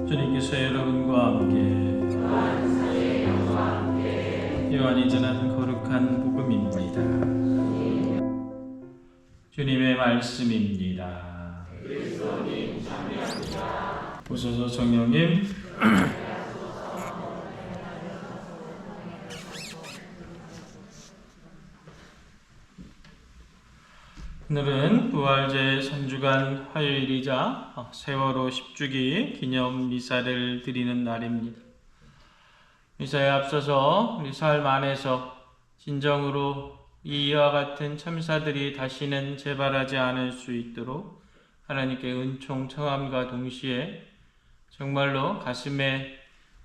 주님께서 여러분과 함께 요한이 전한 거룩한 복음입니다. 주님의 말씀입니다. 오소서 성령님. 오늘은 부활절 3주간 화요일이자 세월호 10주기 기념 미사를 드리는 날입니다. 미사에 앞서서 우리 삶 안에서 진정으로 이와 같은 참사들이 다시는 재발하지 않을 수 있도록 하나님께 은총 청함과 동시에 정말로 가슴에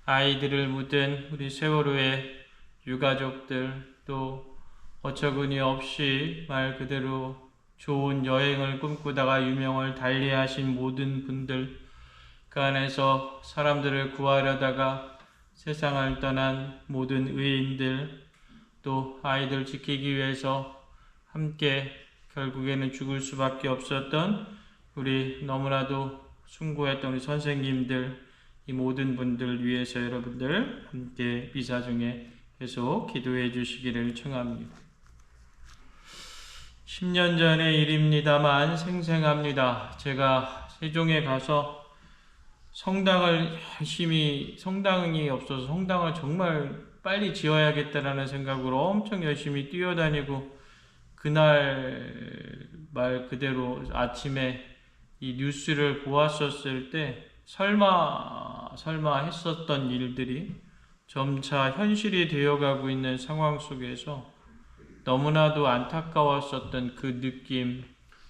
아이들을 묻은 우리 세월호의 유가족들, 또 어처구니 없이 말 그대로 좋은 여행을 꿈꾸다가 유명을 달리하신 모든 분들, 그 안에서 사람들을 구하려다가 세상을 떠난 모든 의인들, 또 아이들 지키기 위해서 함께 결국에는 죽을 수밖에 없었던 우리 너무나도 숭고했던 우리 선생님들, 이 모든 분들 위해서 여러분들 함께 미사 중에 계속 기도해 주시기를 청합니다. 10년 전의 일입니다만 생생합니다. 제가 세종에 가서 성당이 없어서 성당을 정말 빨리 지어야겠다라는 생각으로 엄청 열심히 뛰어다니고, 그날 말 그대로 아침에 이 뉴스를 보았었을 때 설마 했었던 일들이 점차 현실이 되어가고 있는 상황 속에서 너무나도 안타까웠었던 그 느낌,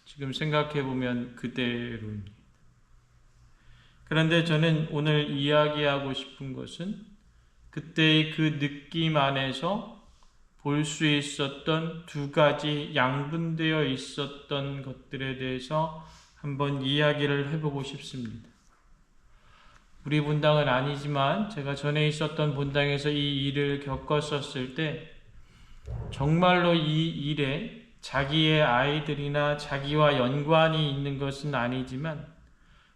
지금 생각해보면 그대로입니다. 그런데 저는 오늘 이야기하고 싶은 것은 그때의 그 느낌 안에서 볼 수 있었던 두 가지 양분되어 있었던 것들에 대해서 한번 이야기를 해보고 싶습니다. 우리 분당은 아니지만 제가 전에 있었던 분당에서 이 일을 겪었었을 때 정말로 이 일에 자기의 아이들이나 자기와 연관이 있는 것은 아니지만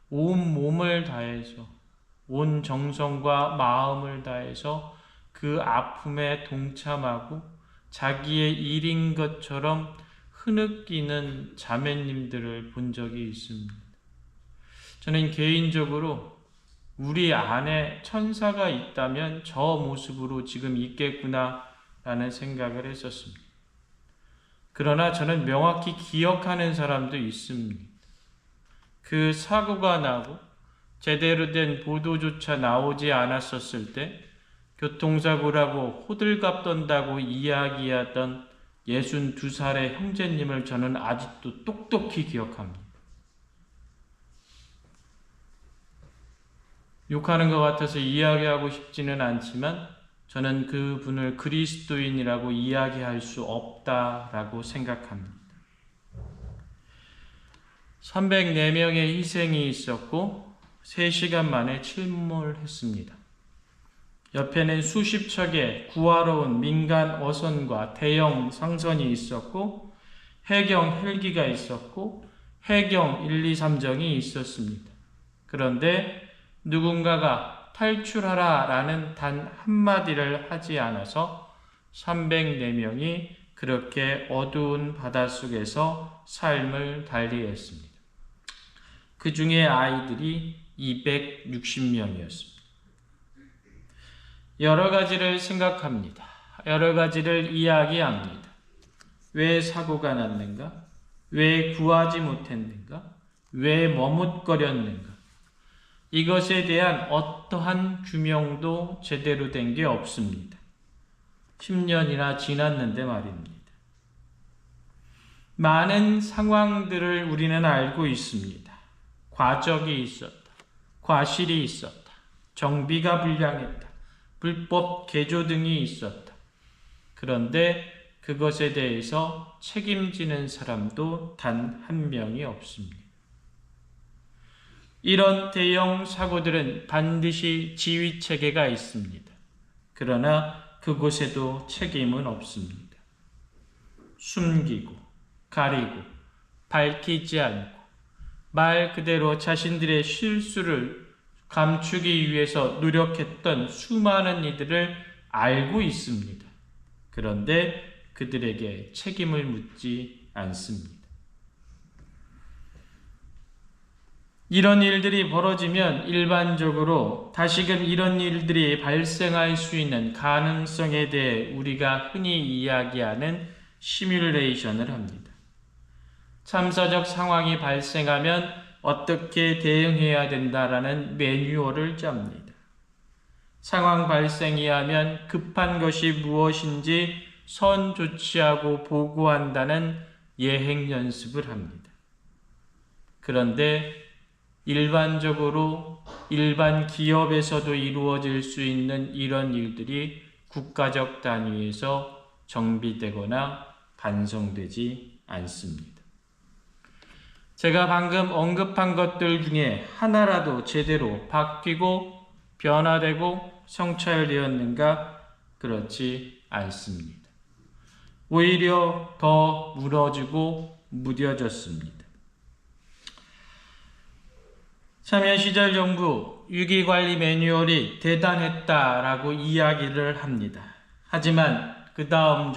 온 몸을 다해서, 온 정성과 마음을 다해서 그 아픔에 동참하고 자기의 일인 것처럼 흐느끼는 자매님들을 본 적이 있습니다. 저는 개인적으로 우리 안에 천사가 있다면 저 모습으로 지금 있겠구나 라는 생각을 했었습니다. 그러나 저는 명확히 기억하는 사람도 있습니다. 그 사고가 나고 제대로 된 보도조차 나오지 않았었을 때 교통사고라고 호들갑 떤다고 이야기하던 62살의 형제님을 저는 아직도 똑똑히 기억합니다. 욕하는 것 같아서 이야기하고 싶지는 않지만 저는 그 분을 그리스도인이라고 이야기할 수 없다라고 생각합니다. 304명의 희생이 있었고 3시간 만에 침몰했습니다. 옆에는 수십 척의 구하러 온 민간 어선과 대형 상선이 있었고 해경 헬기가 있었고 해경 1, 2, 3정이 있었습니다. 그런데 누군가가 탈출하라 라는 단 한마디를 하지 않아서 304명이 그렇게 어두운 바닷속에서 삶을 달리했습니다. 그 중에 아이들이 260명이었습니다. 여러 가지를 생각합니다. 여러 가지를 이야기합니다. 왜 사고가 났는가? 왜 구하지 못했는가? 왜 머뭇거렸는가? 이것에 대한 어떠한 규명도 제대로 된 게 없습니다. 10년이나 지났는데 말입니다. 많은 상황들을 우리는 알고 있습니다. 과적이 있었다. 과실이 있었다. 정비가 불량했다. 불법 개조 등이 있었다. 그런데 그것에 대해서 책임지는 사람도 단 한 명이 없습니다. 이런 대형 사고들은 반드시 지휘체계가 있습니다. 그러나 그곳에도 책임은 없습니다. 숨기고 가리고 밝히지 않고 말 그대로 자신들의 실수를 감추기 위해서 노력했던 수많은 이들을 알고 있습니다. 그런데 그들에게 책임을 묻지 않습니다. 이런 일들이 벌어지면 일반적으로 다시금 이런 일들이 발생할 수 있는 가능성에 대해 우리가 흔히 이야기하는 시뮬레이션을 합니다. 참사적 상황이 발생하면 어떻게 대응해야 된다라는 매뉴얼을 짭니다. 상황 발생이 하면 급한 것이 무엇인지 선 조치하고 보고한다는 예행 연습을 합니다. 그런데 일반적으로 일반 기업에서도 이루어질 수 있는 이런 일들이 국가적 단위에서 정비되거나 반성되지 않습니다. 제가 방금 언급한 것들 중에 하나라도 제대로 바뀌고 변화되고 성찰되었는가? 그렇지 않습니다. 오히려 더 무너지고 무뎌졌습니다. 참여 시절 정부 위기관리 매뉴얼이 대단했다라고 이야기를 합니다. 하지만 그 다음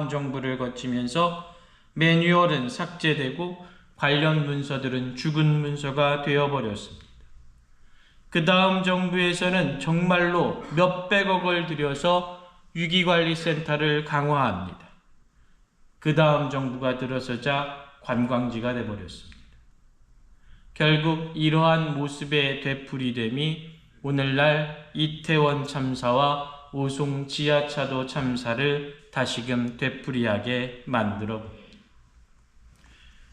정부를 거치면서 매뉴얼은 삭제되고 관련 문서들은 죽은 문서가 되어버렸습니다. 그 다음 정부에서는 정말로 몇백억을 들여서 위기관리센터를 강화합니다. 그 다음 정부가 들어서자 관광지가 되어버렸습니다. 결국 이러한 모습의 되풀이됨이 오늘날 이태원 참사와 오송 지하차도 참사를 다시금 되풀이하게 만들어 봅니다.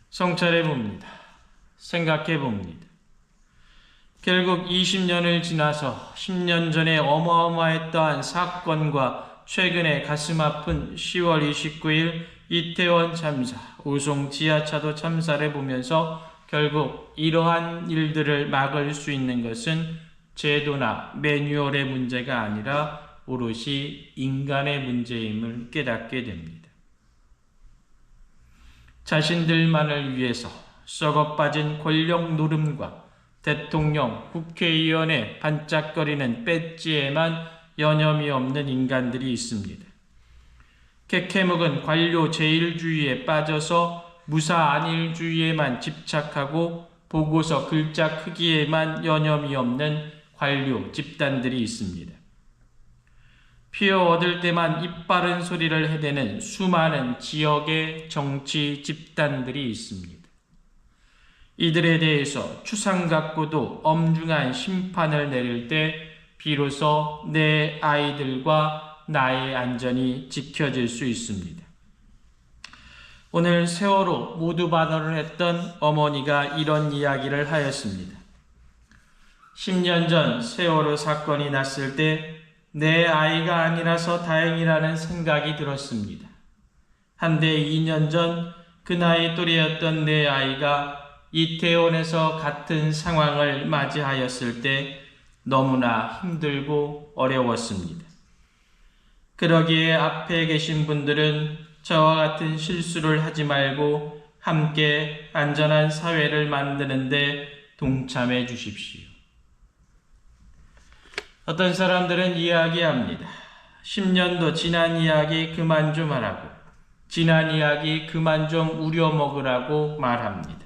성찰해 봅니다. 생각해 봅니다. 결국 20년을 지나서 10년 전에 어마어마했던 사건과 최근에 가슴 아픈 10월 29일 이태원 참사, 오송 지하차도 참사를 보면서 결국 이러한 일들을 막을 수 있는 것은 제도나 매뉴얼의 문제가 아니라 오롯이 인간의 문제임을 깨닫게 됩니다. 자신들만을 위해서 썩어빠진 권력 노름과 대통령, 국회의원의 반짝거리는 배지에만 여념이 없는 인간들이 있습니다. 캐캐묵은 관료 제일주의에 빠져서 무사 안일주의에만 집착하고 보고서 글자 크기에만 여념이 없는 관료 집단들이 있습니다. 피어 얻을 때만 입바른 소리를 해대는 수많은 지역의 정치 집단들이 있습니다. 이들에 대해서 추상 갖고도 엄중한 심판을 내릴 때 비로소 내 아이들과 나의 안전이 지켜질 수 있습니다. 오늘 세월호 모두 발언을 했던 어머니가 이런 이야기를 하였습니다. 10년 전 세월호 사건이 났을 때 내 아이가 아니라서 다행이라는 생각이 들었습니다. 한데 2년 전 그 나이 또래였던 내 아이가 이태원에서 같은 상황을 맞이하였을 때 너무나 힘들고 어려웠습니다. 그러기에 앞에 계신 분들은 저와 같은 실수를 하지 말고 함께 안전한 사회를 만드는데 동참해 주십시오. 어떤 사람들은 이야기합니다. 10년도 지난 이야기 그만 좀 하라고, 지난 이야기 그만 좀 우려먹으라고 말합니다.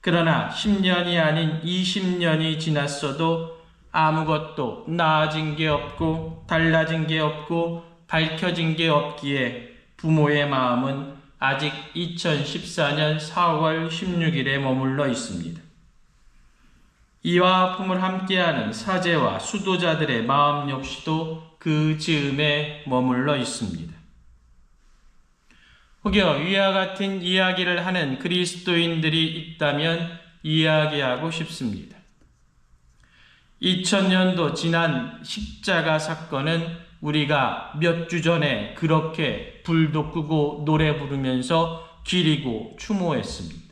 그러나 10년이 아닌 20년이 지났어도 아무것도 나아진 게 없고 달라진 게 없고 밝혀진 게 없기에 부모의 마음은 아직 2014년 4월 16일에 머물러 있습니다. 이와 아픔을 함께하는 사제와 수도자들의 마음 역시도 그 즈음에 머물러 있습니다. 혹여 위와 같은 이야기를 하는 그리스도인들이 있다면 이야기하고 싶습니다. 2000년도 지난 십자가 사건은 우리가 몇 주 전에 그렇게 불도 끄고 노래 부르면서 기리고 추모했습니다.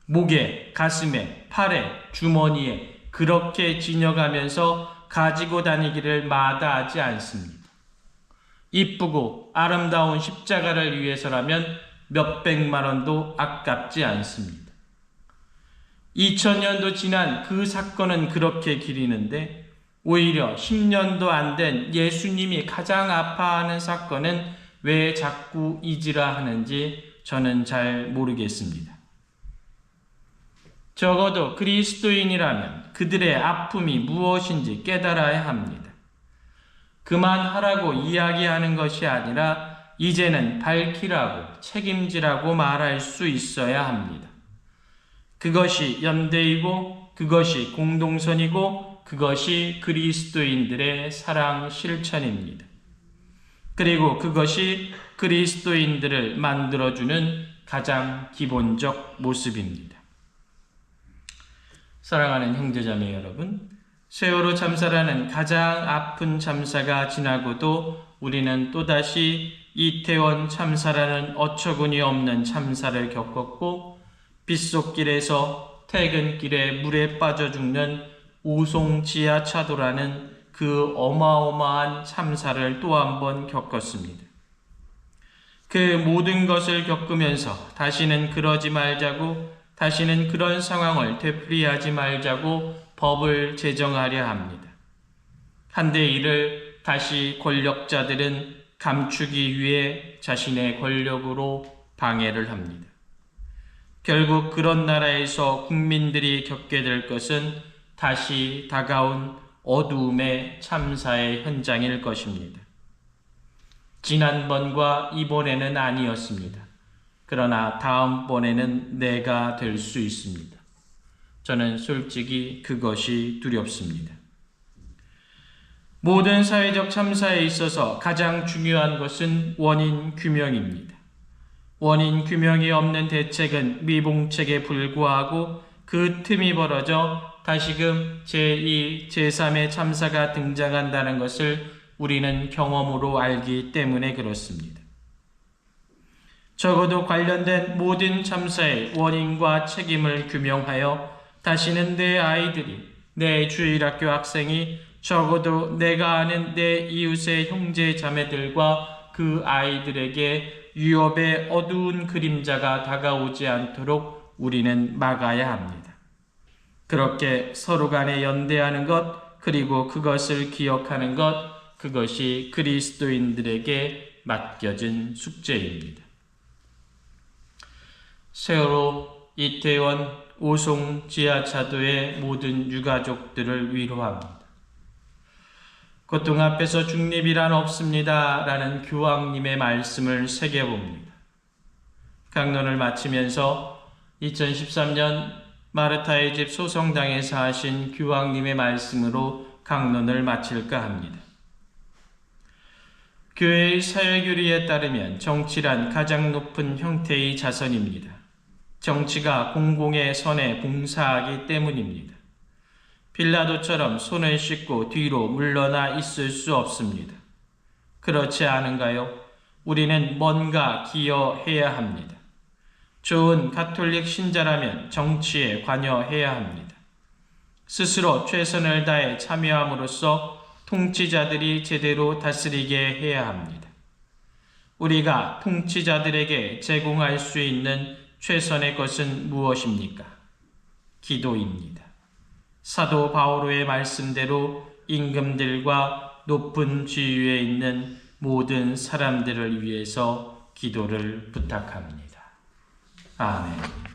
목에, 가슴에, 팔에, 주머니에 그렇게 지녀가면서 가지고 다니기를 마다하지 않습니다. 이쁘고 아름다운 십자가를 위해서라면 몇백만 원도 아깝지 않습니다. 2000년도 지난 그 사건은 그렇게 기리는데 오히려 10년도 안 된 예수님이 가장 아파하는 사건은 왜 자꾸 잊으라 하는지 저는 잘 모르겠습니다. 적어도 그리스도인이라면 그들의 아픔이 무엇인지 깨달아야 합니다. 그만하라고 이야기하는 것이 아니라 이제는 밝히라고 책임지라고 말할 수 있어야 합니다. 그것이 연대이고 그것이 공동선이고 그것이 그리스도인들의 사랑 실천입니다. 그리고 그것이 그리스도인들을 만들어주는 가장 기본적 모습입니다. 사랑하는 형제자매 여러분, 세월호 참사라는 가장 아픈 참사가 지나고도 우리는 또다시 이태원 참사라는 어처구니 없는 참사를 겪었고 빗속길에서 퇴근길에 물에 빠져 죽는 오송 지하차도라는 그 어마어마한 참사를 또 한 번 겪었습니다. 그 모든 것을 겪으면서 다시는 그러지 말자고, 다시는 그런 상황을 되풀이하지 말자고 법을 제정하려 합니다. 한데 이를 다시 권력자들은 감추기 위해 자신의 권력으로 방해를 합니다. 결국 그런 나라에서 국민들이 겪게 될 것은 다시 다가온 어두움의 참사의 현장일 것입니다. 지난번과 이번에는 아니었습니다. 그러나 다음번에는 내가 될 수 있습니다. 저는 솔직히 그것이 두렵습니다. 모든 사회적 참사에 있어서 가장 중요한 것은 원인 규명입니다. 원인 규명이 없는 대책은 미봉책에 불과하고 그 틈이 벌어져 다시금 제2, 제3의 참사가 등장한다는 것을 우리는 경험으로 알기 때문에 그렇습니다. 적어도 관련된 모든 참사의 원인과 책임을 규명하여 다시는 내 아이들이, 내 주일학교 학생이, 적어도 내가 아는 내 이웃의 형제 자매들과 그 아이들에게 유업의 어두운 그림자가 다가오지 않도록 우리는 막아야 합니다. 그렇게 서로 간에 연대하는 것, 그리고 그것을 기억하는 것, 그것이 그리스도인들에게 맡겨진 숙제입니다. 세월호, 이태원, 오송 지하차도의 모든 유가족들을 위로합니다. 고통 앞에서 중립이란 없습니다 라는 교황님의 말씀을 새겨봅니다. 강론을 마치면서 2013년 마르타의 집 소성당에서 하신 교황님의 말씀으로 강론을 마칠까 합니다. 교회의 사회교리에 따르면 정치란 가장 높은 형태의 자선입니다. 정치가 공공의 선에 봉사하기 때문입니다. 빌라도처럼 손을 씻고 뒤로 물러나 있을 수 없습니다. 그렇지 않은가요? 우리는 뭔가 기여해야 합니다. 좋은 가톨릭 신자라면 정치에 관여해야 합니다. 스스로 최선을 다해 참여함으로써 통치자들이 제대로 다스리게 해야 합니다. 우리가 통치자들에게 제공할 수 있는 최선의 것은 무엇입니까? 기도입니다. 사도 바오로의 말씀대로 임금들과 높은 지위에 있는 모든 사람들을 위해서 기도를 부탁합니다. 아멘.